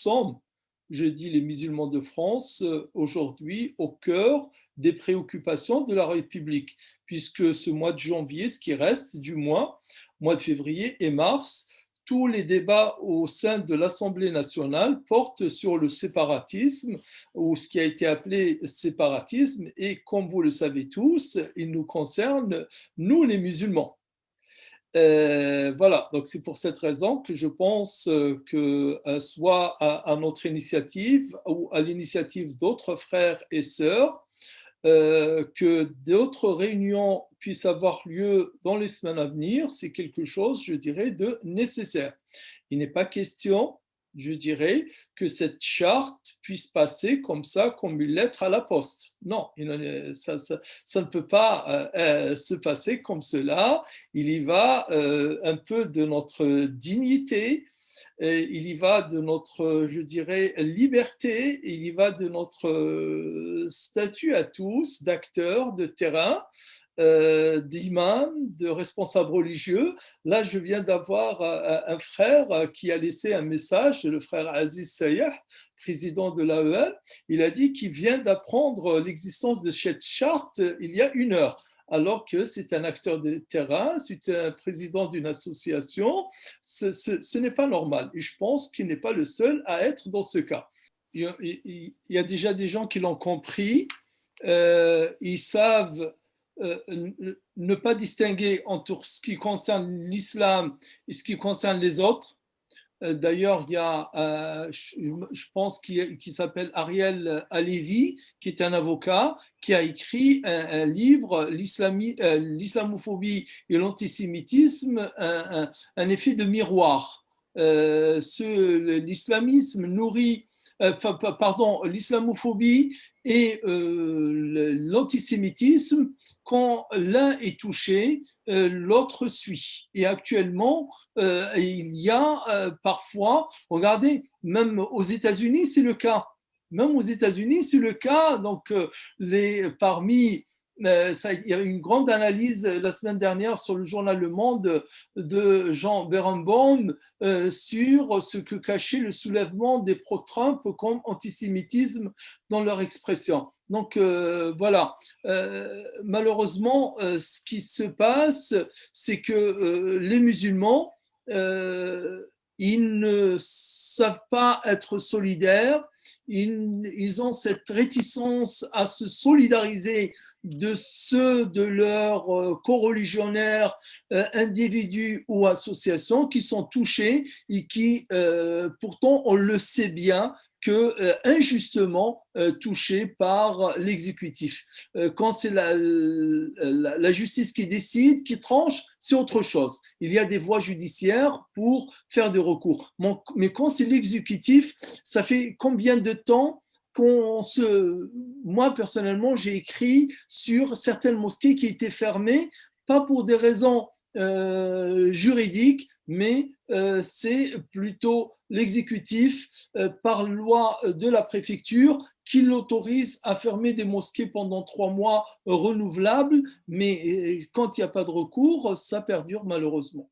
sommes, je dis les musulmans de France, aujourd'hui au cœur des préoccupations de la République, puisque ce mois de janvier, ce qui reste du mois de février et mars, tous les débats au sein de l'Assemblée nationale portent sur le séparatisme ou ce qui a été appelé séparatisme et comme vous le savez tous, il nous concerne, nous les musulmans. Voilà, donc c'est pour cette raison que je pense que soit à notre initiative ou à l'initiative d'autres frères et sœurs, que d'autres réunions puissent avoir lieu dans les semaines à venir, c'est quelque chose, je dirais, de nécessaire. Il n'est pas question, je dirais, que cette charte puisse passer comme ça, comme une lettre à la poste. Non, ça ne peut pas se passer comme cela. Il y va un peu de notre dignité, il y va de notre, je dirais, liberté, il y va de notre statut à tous d'acteurs de terrain, d'imams, de responsables religieux. Là, je viens d'avoir un frère qui a laissé un message, le frère Aziz Sayah, président de l'AEM. Il a dit qu'il vient d'apprendre l'existence de cette charte il y a 1 heure, alors que c'est un acteur de terrain, c'est un président d'une association. Ce n'est pas normal. Et je pense qu'il n'est pas le seul à être dans ce cas. Il y a déjà des gens qui l'ont compris. Ils savent ne pas distinguer entre ce qui concerne l'islam et ce qui concerne les autres. D'ailleurs, il y a, je pense, qui s'appelle Ariel Alevi, qui est un avocat, qui a écrit un livre, L'islamophobie et l'antisémitisme, un effet de miroir. L'islamisme nourrit, pardon, l'islamophobie et l'antisémitisme, quand l'un est touché, l'autre suit. Et actuellement, il y a parfois, regardez, même aux États-Unis, c'est le cas. Même aux États-Unis, c'est le cas. Donc, parmi il y a eu une grande analyse la semaine dernière sur le journal Le Monde de Jean Berenbaum sur ce que cachait le soulèvement des pro-Trump comme antisémitisme dans leur expression. Donc voilà, malheureusement, ce qui se passe, c'est que les musulmans, ils ne savent pas être solidaires, ils ont cette réticence à se solidariser de ceux de leurs coreligionnaires, individus ou associations qui sont touchés et qui, pourtant, on le sait bien, que injustement touchés par l'exécutif. Quand c'est la justice qui décide, qui tranche, c'est autre chose. Il y a des voies judiciaires pour faire des recours. Mais quand c'est l'exécutif, ça fait combien de temps moi, personnellement, j'ai écrit sur certaines mosquées qui étaient fermées, pas pour des raisons juridiques, mais c'est plutôt l'exécutif, par loi de la préfecture, qui l'autorise à fermer des mosquées pendant 3 mois renouvelables, mais quand il n'y a pas de recours, ça perdure malheureusement.